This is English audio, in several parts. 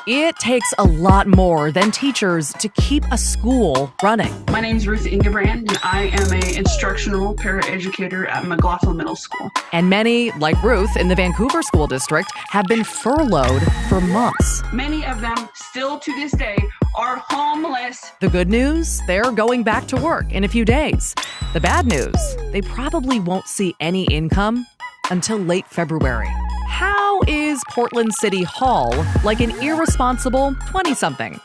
It takes a lot more than teachers to keep a school running. My name's Ruth Ingebrand, and I am an instructional paraeducator at McLaughlin Middle School. And many, like Ruth in the Vancouver School District, have been furloughed for months. Many of them, still to this day, are homeless. The good news, they're going back to work in a few days. The bad news, they probably won't see any income until late February. How is Portland City Hall like an irresponsible 20-something?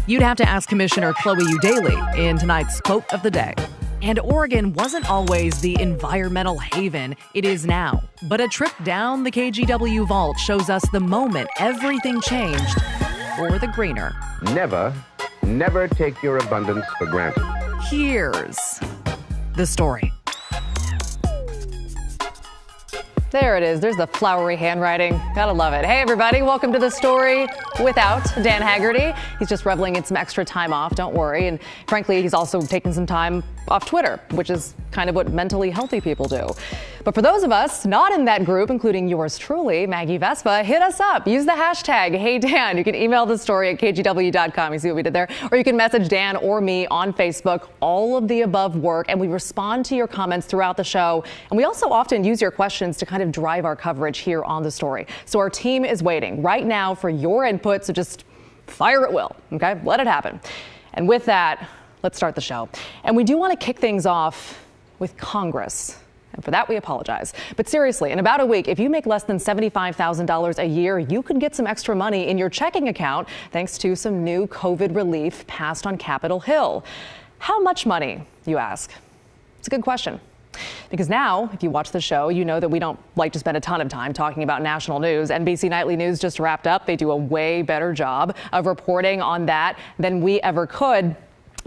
You'd have to ask Commissioner Chloe Eudaily in tonight's Quote of the Day. And Oregon wasn't always the environmental haven it is now. But a trip down the KGW vault shows us the moment everything changed for the greener. Never take your abundance for granted. Here's the story. There it is. There's the flowery handwriting. Gotta love it. Hey, everybody. Welcome to The Story without Dan Haggerty. He's just reveling in some extra time off. Don't worry. And frankly, he's also taking some time off Twitter, which is kind of what mentally healthy people do. But for those of us not in that group, including yours truly, Maggie Vespa, hit us up. Use the hashtag #HeyDan. You can email the story at kgw.com. You see what we did there? Or you can message Dan or me on Facebook. All of the above work, and we respond to your comments throughout the show. And we also often use your questions to kind of drive our coverage here on The Story. So our team is waiting right now for your input, so just fire at will, okay? Let it happen. And with that, let's start the show. And we do want to kick things off with Congress. And for that, we apologize. But seriously, in about a week, if you make less than $75,000 a year, you could get some extra money in your checking account thanks to some new COVID relief passed on Capitol Hill. How much money, you ask? It's a good question. Because now, if you watch the show, you know that we don't like to spend a ton of time talking about national news. NBC Nightly News just wrapped up. They do a way better job of reporting on that than we ever could.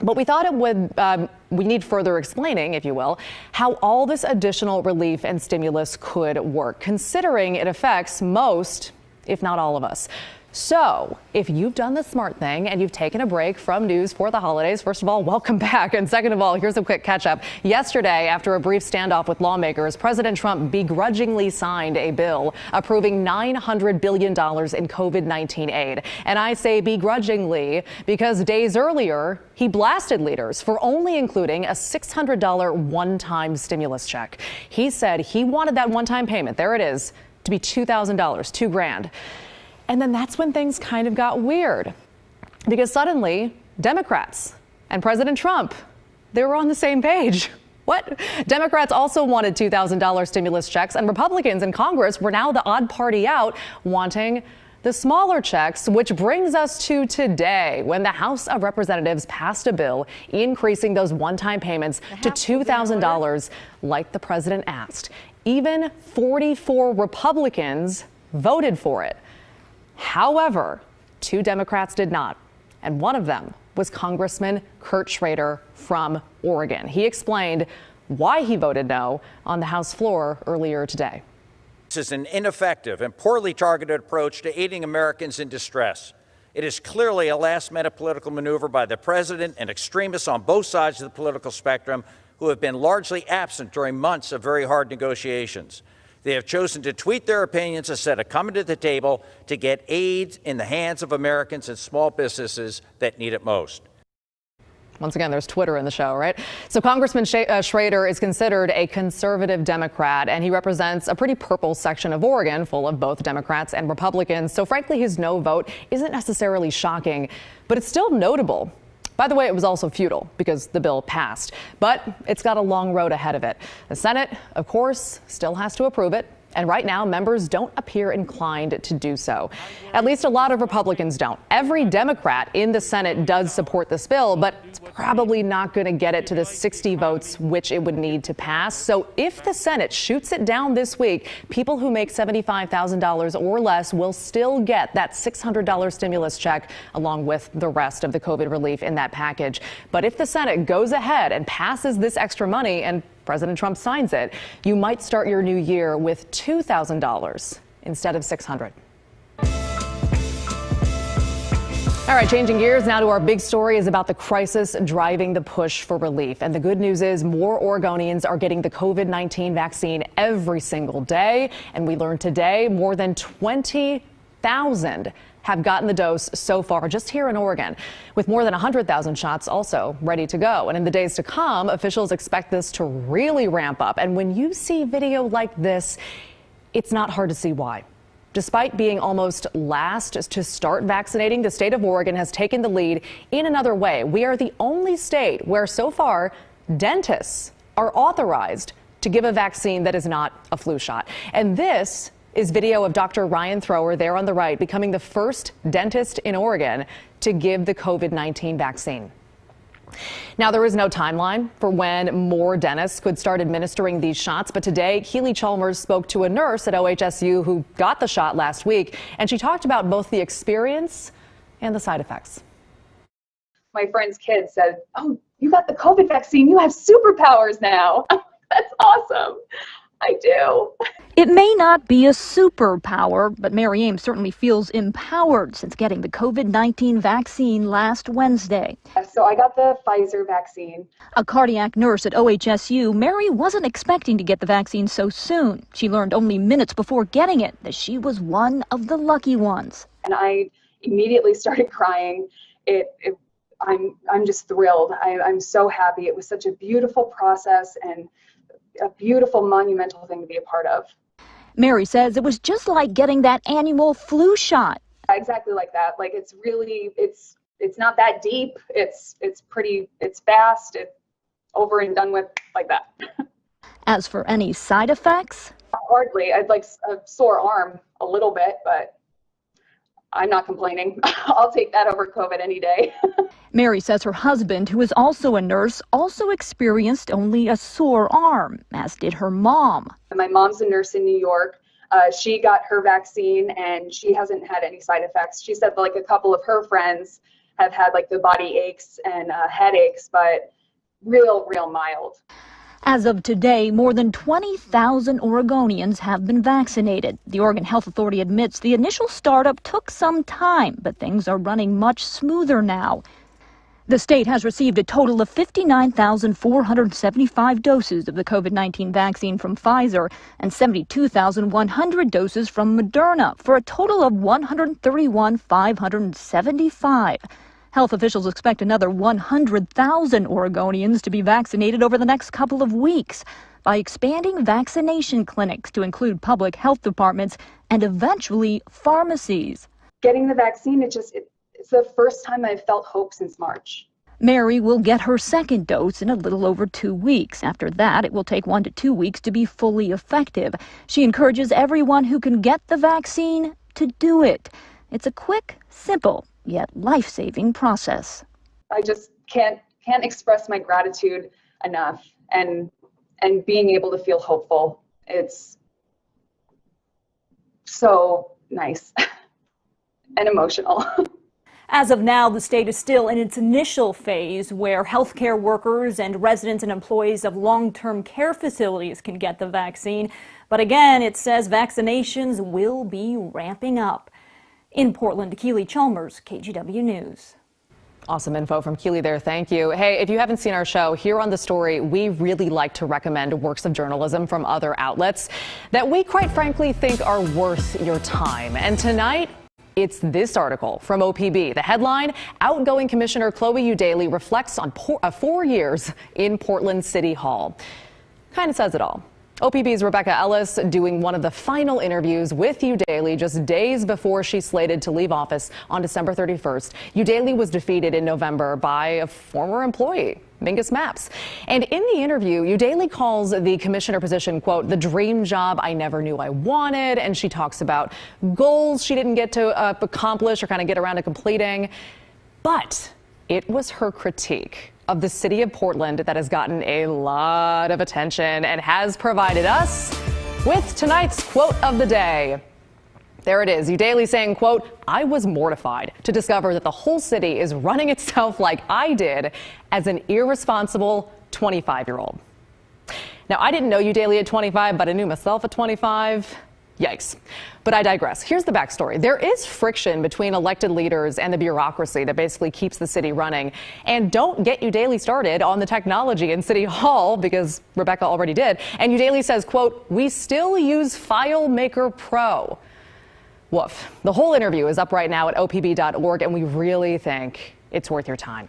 But we thought it would, we need further explaining, if you will, how all this additional relief and stimulus could work, considering it affects most, if not all of us. So if you've done the smart thing and you've taken a break from news for the holidays, first of all, welcome back. And second of all, here's a quick catch up. Yesterday, after a brief standoff with lawmakers, President Trump begrudgingly signed a bill approving $900 billion in COVID-19 aid. And I say begrudgingly because days earlier, he blasted leaders for only including a $600 one-time stimulus check. He said he wanted that one-time payment, there it is, to be $2,000, $2,000. And then that's when things kind of got weird, because suddenly Democrats and President Trump, they were on the same page. What? Democrats also wanted $2,000 stimulus checks, and Republicans in Congress were now the odd party out wanting the smaller checks, which brings us to today, when the House of Representatives passed a bill increasing those one-time payments to $2,000 like the president asked. Even 44 Republicans voted for it. However, 2 Democrats did not, and one of them was Congressman Kurt Schrader from Oregon. He explained why he voted no on the House floor earlier today. This is an ineffective and poorly targeted approach to aiding Americans in distress. It is clearly a last-minute political maneuver by the president and extremists on both sides of the political spectrum who have been largely absent during months of very hard negotiations. They have chosen to tweet their opinions instead of coming to the table to get aid in the hands of Americans and small businesses that need it most. Once again, there's Twitter in the show, right? So Congressman Schrader is considered a conservative Democrat, and he represents a pretty purple section of Oregon full of both Democrats and Republicans. So frankly, his no vote isn't necessarily shocking, but it's still notable. By the way, it was also futile because the bill passed, but it's got a long road ahead of it. The Senate, of course, still has to approve it. And right now, members don't appear inclined to do so. At least a lot of Republicans don't. Every Democrat in the Senate does support this bill, but it's probably not going to get it to the 60 votes which it would need to pass. So if the Senate shoots it down this week, people who make $75,000 or less will still get that $600 stimulus check along with the rest of the COVID relief in that package. But if the Senate goes ahead and passes this extra money and President Trump signs it, you might start your new year with $2,000 instead of $600. All right, changing gears now to our big story is about the crisis driving the push for relief. And the good news is more Oregonians are getting the COVID-19 vaccine every single day. And we learned today more than 20,000 have gotten the dose so far just here in Oregon, with more than 100,000 shots also ready to go. And in the days to come, officials expect this to really ramp up. And when you see video like this, it's not hard to see why. Despite being almost last to start vaccinating, the state of Oregon has taken the lead in another way. We are the only state where so far dentists are authorized to give a vaccine that is not a flu shot. And this is video of Dr. Ryan Thrower there on the right becoming the first dentist in Oregon to give the COVID-19 vaccine. Now, there is no timeline for when more dentists could start administering these shots, but today Keely Chalmers spoke to a nurse at OHSU who got the shot last week, and she talked about both the experience and the side effects. My friend's kid said, "Oh, you got the COVID vaccine, you have superpowers now." That's awesome. I do. It may not be a superpower, but Mary Ames certainly feels empowered since getting the COVID-19 vaccine last Wednesday. So I got the Pfizer vaccine. A cardiac nurse at OHSU, Mary wasn't expecting to get the vaccine so soon. She learned only minutes before getting it that she was one of the lucky ones. And I immediately started crying. I'm just thrilled. I'm so happy. It was such a beautiful process and a beautiful, monumental thing to be a part of. Mary says it was just like getting that annual flu shot. Exactly like that. Like it's not that deep. It's fast. It's over and done with like that. As for any side effects? Hardly. I'd like a sore arm a little bit, but I'm not complaining. I'll take that over COVID any day. Mary says her husband, who is also a nurse, also experienced only a sore arm, as did her mom. My mom's a nurse in New York. She got her vaccine and she hasn't had any side effects. She said like a couple of her friends have had like the body aches and headaches, but real mild. As of today, more than 20,000 Oregonians have been vaccinated. The Oregon Health Authority admits the initial startup took some time, but things are running much smoother now. The state has received a total of 59,475 doses of the COVID-19 vaccine from Pfizer and 72,100 doses from Moderna, for a total of 131,575. Health officials expect another 100,000 Oregonians to be vaccinated over the next couple of weeks by expanding vaccination clinics to include public health departments and eventually pharmacies. Getting the vaccine, it's the first time I've felt hope since March. Mary will get her second dose in a little over 2 weeks. After that, it will take 1 to 2 weeks to be fully effective. She encourages everyone who can get the vaccine to do it. It's a quick, simple, yet life-saving process. I just can't express my gratitude enough, and being able to feel hopeful. It's so nice and emotional. As of now, the state is still in its initial phase where healthcare workers and residents and employees of long-term care facilities can get the vaccine. But again, it says vaccinations will be ramping up. In Portland, Keely Chalmers, KGW News. Awesome info from Keely there. Thank you. Hey, if you haven't seen our show, here on The Story, we really like to recommend works of journalism from other outlets that we quite frankly think are worth your time. And tonight, it's this article from OPB. The headline, Outgoing Commissioner Chloe Eudaily reflects on 4 years in Portland City Hall. Kind of says it all. OPB's Rebecca Ellis doing one of the final interviews with Eudaily just days before she's slated to leave office on December 31st. Eudaily was defeated in November by a former employee, Mingus Mapps. And in the interview, Eudaily calls the commissioner position, quote, the dream job I never knew I wanted. And she talks about goals she didn't get to accomplish or kind of get around to completing. But it was her critique of the city of Portland that has gotten a lot of attention and has provided us with tonight's quote of the day. There it is. Eudaily saying, quote, I was mortified to discover that the whole city is running itself like I did as an irresponsible 25-year-old. Now, I didn't know Eudaily at 25, but I knew myself at 25. Yikes. But I digress. Here's the backstory. There is friction between elected leaders and the bureaucracy that basically keeps the city running. And don't get Eudaily started on the technology in City Hall, because Rebecca already did. And Eudaily says, quote, we still use FileMaker Pro. Woof. The whole interview is up right now at opb.org, and we really think it's worth your time.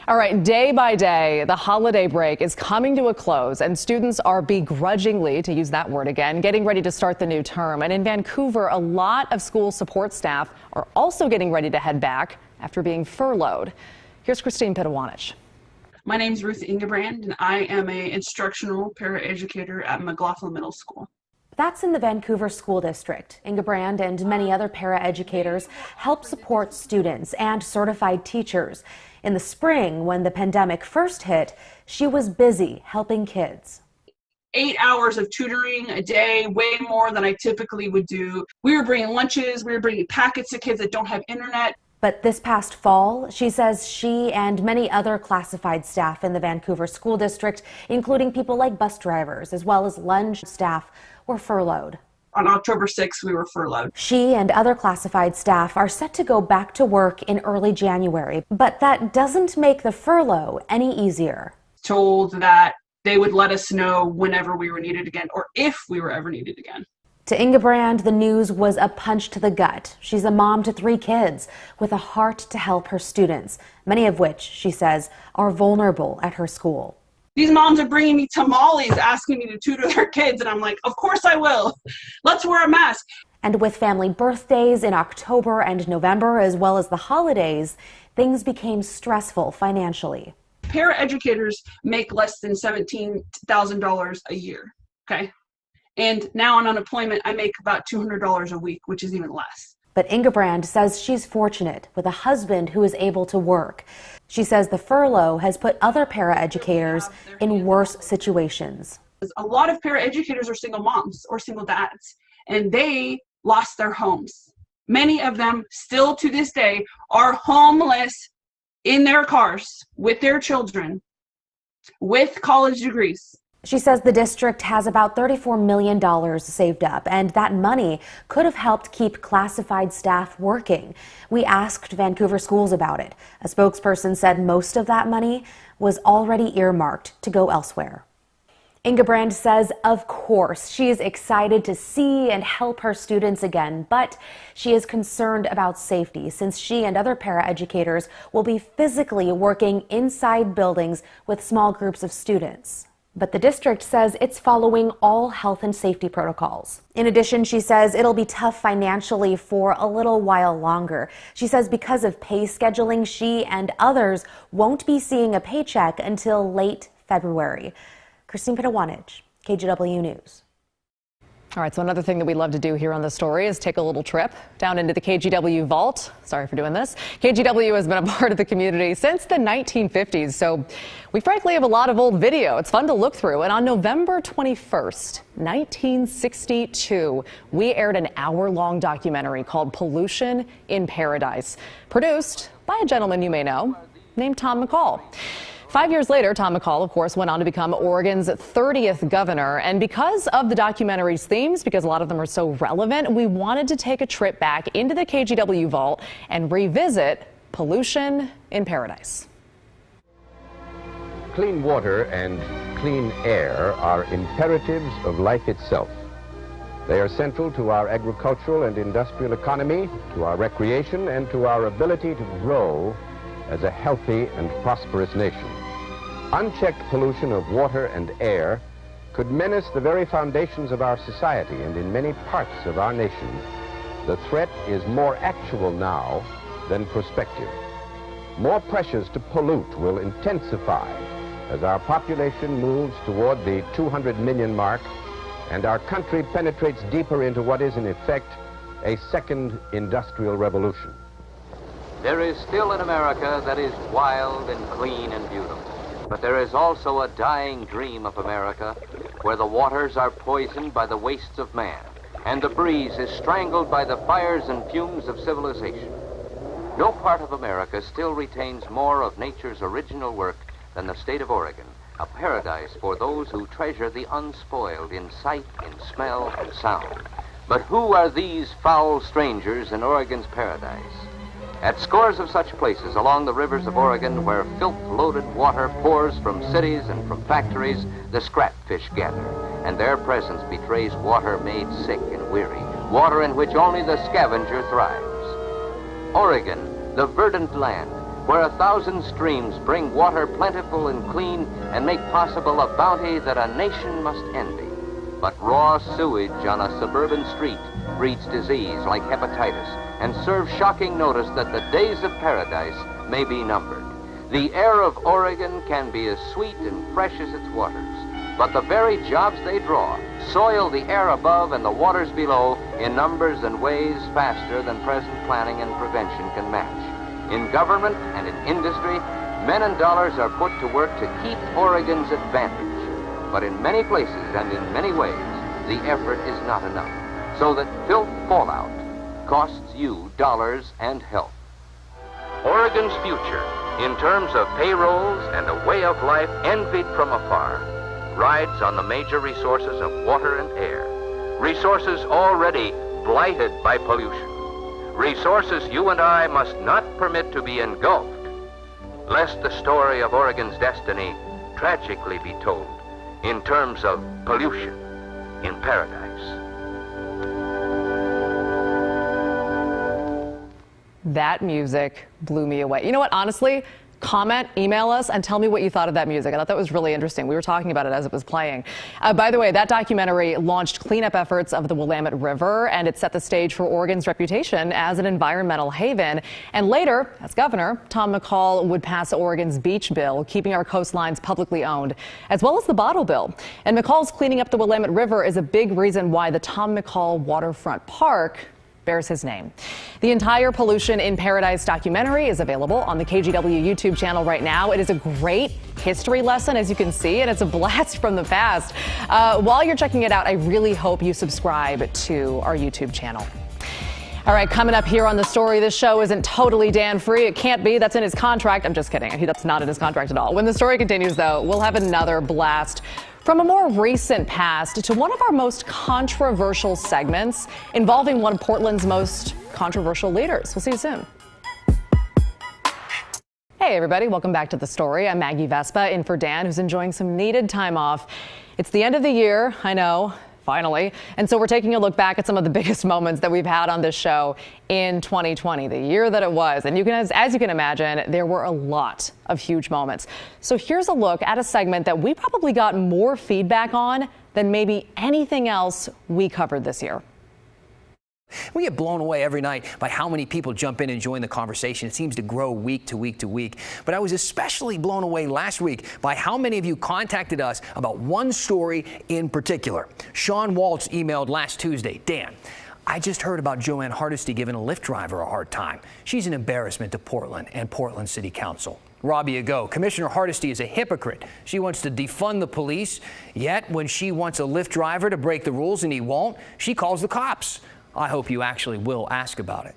All right, day by day, the holiday break is coming to a close, and students are begrudgingly, to use that word again, getting ready to start the new term. And in Vancouver, a lot of school support staff are also getting ready to head back after being furloughed. Here's Christine Pitawanich. My name is Ruth Ingebrand, and I am an instructional paraeducator at McLaughlin Middle School. That's in the Vancouver School District. Ingebrand and many other paraeducators help support students and certified teachers. In the spring, when the pandemic first hit, she was busy helping kids. 8 hours of tutoring a day, way more than I typically would do. We were bringing lunches, we were bringing packets to kids that don't have internet. But this past fall, she says she and many other classified staff in the Vancouver School District, including people like bus drivers as well as lunch staff, were furloughed. On October 6th, we were furloughed. She and other classified staff are set to go back to work in early January, but that doesn't make the furlough any easier. Told that they would let us know whenever we were needed again, or if we were ever needed again. To Ingebrand, the news was a punch to the gut. She's a mom to 3 kids with a heart to help her students, many of which, she says, are vulnerable at her school. These moms are bringing me tamales, asking me to tutor their kids, and I'm like, of course I will. Let's wear a mask. And with family birthdays in October and November, as well as the holidays, things became stressful financially. Paraeducators make less than $17,000 a year, okay? And now on unemployment, I make about $200 a week, which is even less. But Ingebrand says she's fortunate with a husband who is able to work. She says the furlough has put other paraeducators in worse situations. A lot of paraeducators are single moms or single dads, and they lost their homes. Many of them still to this day are homeless in their cars with their children with college degrees. She says the district has about $34 million saved up, and that money could have helped keep classified staff working. We asked Vancouver Schools about it. A spokesperson said most of that money was already earmarked to go elsewhere. Ingebrand says, of course, she is excited to see and help her students again, but she is concerned about safety since she and other paraeducators will be physically working inside buildings with small groups of students. But the district says it's following all health and safety protocols. In addition, she says it'll be tough financially for a little while longer. She says because of pay scheduling, she and others won't be seeing a paycheck until late February. Christine Pitawanich, KGW News. All right, so another thing that we love to do here on The Story is take a little trip down into the KGW vault. Sorry for doing this. KGW has been a part of the community since the 1950s, so we frankly have a lot of old video. It's fun to look through, and on November 21st, 1962, we aired an hour-long documentary called Pollution in Paradise, produced by a gentleman you may know named Tom McCall. 5 years later, Tom McCall, of course, went on to become Oregon's 30th governor. And because of the documentary's themes, because a lot of them are so relevant, we wanted to take a trip back into the KGW vault and revisit Pollution in Paradise. Clean water and clean air are imperatives of life itself. They are central to our agricultural and industrial economy, to our recreation, and to our ability to grow as a healthy and prosperous nation. Unchecked pollution of water and air could menace the very foundations of our society, and in many parts of our nation, the threat is more actual now than prospective. More pressures to pollute will intensify as our population moves toward the 200 million mark and our country penetrates deeper into what is in effect a second industrial revolution. There is still an America that is wild and clean and beautiful. But there is also a dying dream of America where the waters are poisoned by the wastes of man and the breeze is strangled by the fires and fumes of civilization. No part of America still retains more of nature's original work than the state of Oregon, a paradise for those who treasure the unspoiled in sight, in smell, and sound. But who are these foul strangers in Oregon's paradise? At scores of such places along the rivers of Oregon where filth-loaded water pours from cities and from factories, the scrap fish gather, and their presence betrays water made sick and weary, water in which only the scavenger thrives. Oregon, the verdant land, where 1,000 streams bring water plentiful and clean and make possible a bounty that a nation must envy. But raw sewage on a suburban street breeds disease like hepatitis and serves shocking notice that the days of paradise may be numbered. The air of Oregon can be as sweet and fresh as its waters, but the very jobs they draw soil the air above and the waters below in numbers and ways faster than present planning and prevention can match. In government and in industry, men and dollars are put to work to keep Oregon's advantage. But in many places and in many ways, the effort is not enough, so that filth fallout costs you dollars and health. Oregon's future, in terms of payrolls and a way of life envied from afar, rides on the major resources of water and air, resources already blighted by pollution, resources you and I must not permit to be engulfed, lest the story of Oregon's destiny tragically be told in terms of pollution in paradise. That music blew me away. You know what, honestly, comment, email us, and tell me what you thought of that music. I thought that was really interesting. We were talking about it as it was playing. By the way, that documentary launched cleanup efforts of the Willamette River, and it set the stage for Oregon's reputation as an environmental haven. And later, as governor, Tom McCall would pass Oregon's beach bill, keeping our coastlines publicly owned, as well as the bottle bill. And McCall's cleaning up the Willamette River is a big reason why the Tom McCall Waterfront Park bears his name. The entire Pollution in Paradise documentary is available on the KGW YouTube channel right now. It is a great history lesson, as you can see, and it's a blast from the past. While you're checking it out, I really hope you subscribe to our YouTube channel. All right, coming up here on The Story, this show isn't totally Dan-free. It can't be. That's in his contract. I'm just kidding. That's not in his contract at all. When the story continues, though, we'll have another blast from a more recent past to one of our most controversial segments involving one of Portland's most controversial leaders. We'll see you soon. Hey, everybody. Welcome back to The Story. I'm Maggie Vespa, in for Dan, who's enjoying some needed time off. It's the end of the year, I know. Finally. And so we're taking a look back at some of the biggest moments that we've had on this show in 2020, the year that it was. And you can, as you can imagine, there were a lot of huge moments. So here's a look at a segment that we probably got more feedback on than maybe anything else we covered this year. We get blown away every night by how many people jump in and join the conversation. It seems to grow week to week to week. But I was especially blown away last week by how many of you contacted us about one story in particular. Sean Waltz emailed last Tuesday, Dan, I just heard about Joanne Hardesty giving a Lyft driver a hard time. She's an embarrassment to Portland and Portland City Council. Robbie Ago, Commissioner Hardesty is a hypocrite. She wants to defund the police, yet when she wants a Lyft driver to break the rules and he won't, she calls the cops. I hope you actually will ask about it.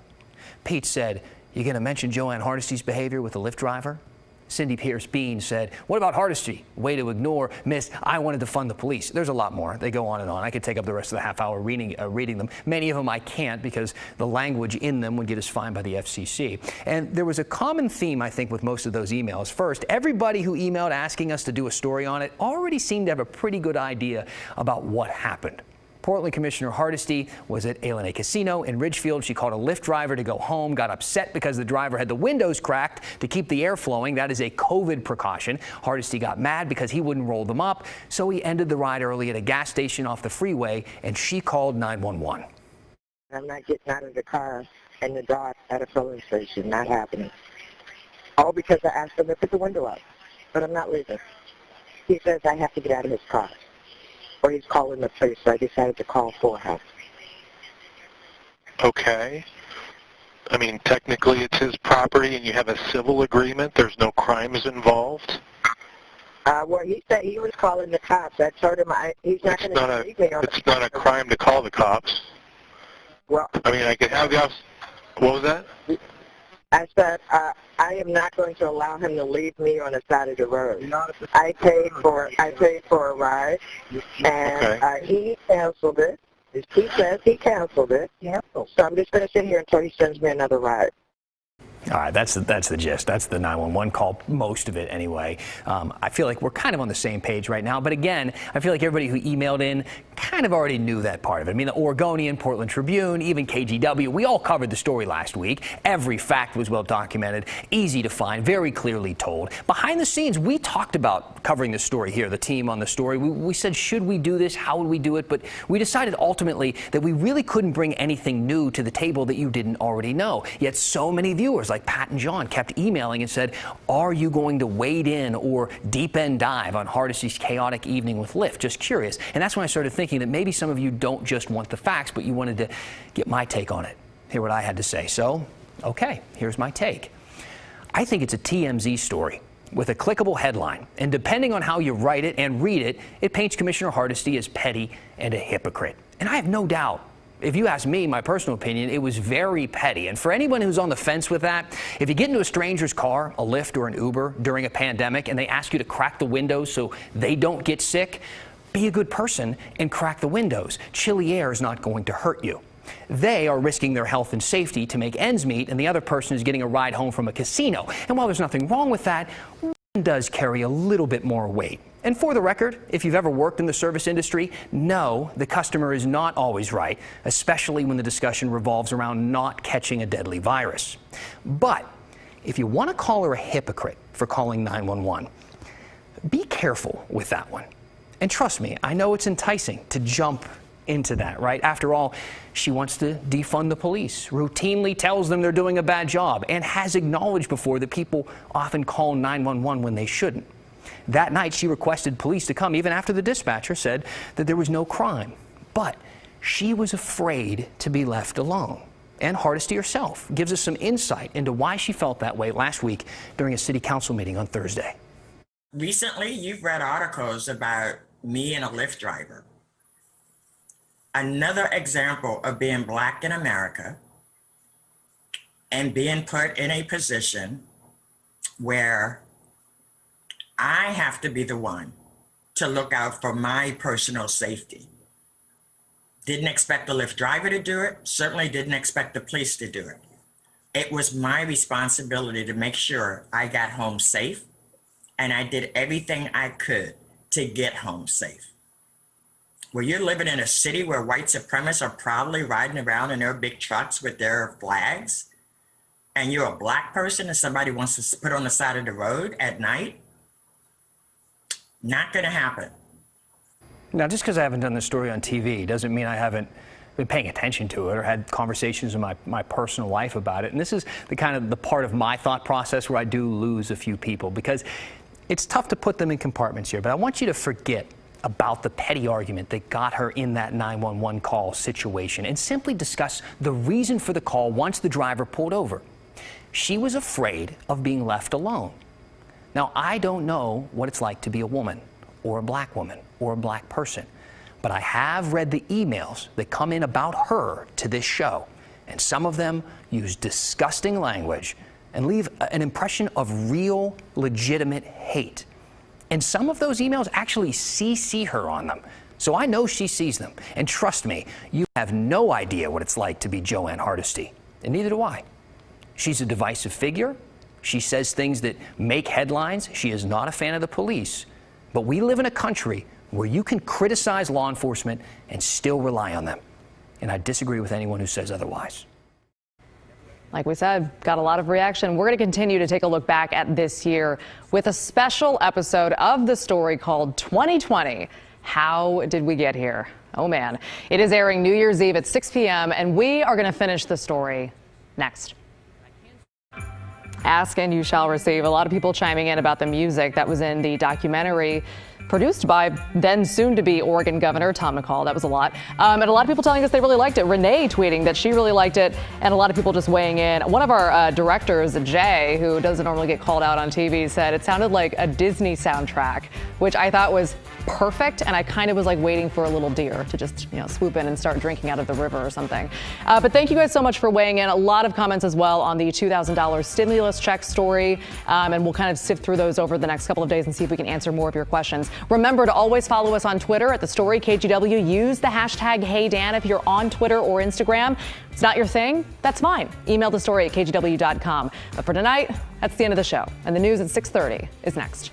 Pete said, you going to mention Joanne Hardesty's behavior with the Lyft driver? Cindy Pierce Bean said, what about Hardesty? Way to ignore Miss I wanted to fund the police. There's a lot more. They go on and on. I could take up the rest of the half hour reading them. Many of them I can't because the language in them would get us fined by the FCC. And there was a common theme, I think, with most of those emails. First, everybody who emailed asking us to do a story on it already seemed to have a pretty good idea about what happened. Portland Commissioner Hardesty was at A&A Casino in Ridgefield. She called a Lyft driver to go home, got upset because the driver had the windows cracked to keep the air flowing. That is a COVID precaution. Hardesty got mad because he wouldn't roll them up, so he ended the ride early at a gas station off the freeway, and she called 911. I'm not getting out of the car in the dark at a filling station. Not happening. All because I asked him to put the window up, but I'm not leaving. He says I have to get out of his car. Or he's calling the police, so I decided to call for him. Okay. I mean, technically it's his property and you have a civil agreement. There's no crimes involved. Well, he said he was calling the cops. I told him he's not going to leave me on the. It's not a crime to call the cops. Well, I mean, I could have the officer. What was that? I said, I am not going to allow him to leave me on the side of the road. I paid for a ride, and he canceled it. He says he canceled it. So I'm just going to sit here until he sends me another ride. All right, that's the gist. That's the 911 call, most of it anyway. I feel like we're kind of on the same page right now. But again, I feel like everybody who emailed in kind of already knew that part of it. I mean, the Oregonian, Portland Tribune, even KGW, we all covered the story last week. Every fact was well documented, easy to find, very clearly told. Behind the scenes, we talked about covering this story here, the team on the story. We said, should we do this? How would we do it? But we decided ultimately that we really couldn't bring anything new to the table that you didn't already know. Yet so many viewers like Pat and John kept emailing and said, are you going to wade in or deep end dive on Hardesty's chaotic evening with Lyft? Just curious. And that's when I started thinking that maybe some of you don't just want the facts, but you wanted to get my take on it, hear what I had to say. So, okay, here's my take. I think it's a TMZ story with a clickable headline, and depending on how you write it and read it, it paints Commissioner Hardesty as petty and a hypocrite. And I have no doubt, if you ask me, my personal opinion, it was very petty. And for anyone who's on the fence with that, if you get into a stranger's car, a Lyft or an Uber during a pandemic, and they ask you to crack the windows so they don't get sick, be a good person and crack the windows. Chilly air is not going to hurt you. They are risking their health and safety to make ends meet, and the other person is getting a ride home from a casino. And while there's nothing wrong with that, one does carry a little bit more weight. And for the record, if you've ever worked in the service industry, know the customer is not always right, especially when the discussion revolves around not catching a deadly virus. But if you want to call her a hypocrite for calling 911, be careful with that one. And trust me, I know it's enticing to jump into that, right? After all, she wants to defund the police, routinely tells them they're doing a bad job, and has acknowledged before that people often call 911 when they shouldn't. That night, she requested police to come even after the dispatcher said that there was no crime. But she was afraid to be left alone. And Hardesty herself gives us some insight into why she felt that way last week during a city council meeting on Thursday. Recently, you've read articles about me and a Lyft driver. Another example of being Black in America and being put in a position where I have to be the one to look out for my personal safety. Didn't expect the Lyft driver to do it, certainly didn't expect the police to do it. It was my responsibility to make sure I got home safe, and I did everything I could to get home safe. Where you're living in a city where white supremacists are proudly riding around in their big trucks with their flags, and you're a Black person and somebody wants to put on the side of the road at night, not going to happen. Now, just because I haven't done this story on TV doesn't mean I haven't been paying attention to it or had conversations in my personal life about it. And this is the part of my thought process where I do lose a few people, because it's tough to put them in compartments here. But I want you to forget about the petty argument that got her in that 911 call situation and simply discuss the reason for the call once the driver pulled over. She was afraid of being left alone. Now, I don't know what it's like to be a woman or a Black woman or a Black person, but I have read the emails that come in about her to this show, and some of them use disgusting language and leave an impression of real, legitimate hate. And some of those emails actually CC her on them. So I know she sees them. And trust me, you have no idea what it's like to be Joanne Hardesty. And neither do I. She's a divisive figure. She says things that make headlines. She is not a fan of the police. But we live in a country where you can criticize law enforcement and still rely on them. And I disagree with anyone who says otherwise. Like we said, got a lot of reaction. We're going to continue to take a look back at this year with a special episode of the story called 2020. How did we get here? Oh, man. It is airing New Year's Eve at 6 p.m., and we are going to finish the story next. Ask and you shall receive. A lot of people chiming in about the music that was in the documentary produced by then soon-to-be Oregon Governor Tom McCall. That was a lot. And a lot of people telling us they really liked it. Renee tweeting that she really liked it, and a lot of people just weighing in. One of our directors, Jay, who doesn't normally get called out on TV, said it sounded like a Disney soundtrack, which I thought was perfect, and I kind of was like waiting for a little deer to just, swoop in and start drinking out of the river or something. But thank you guys so much for weighing in. A lot of comments as well on the $2,000 stimulus check story, and we'll kind of sift through those over the next couple of days and see if we can answer more of your questions. Remember to always follow us on Twitter at The Story KGW. Use the hashtag HeyDan if you're on Twitter or Instagram. It's not your thing? That's fine. Email thestory@kgw.com. But for tonight, that's the end of the show. And the news at 6:30 is next.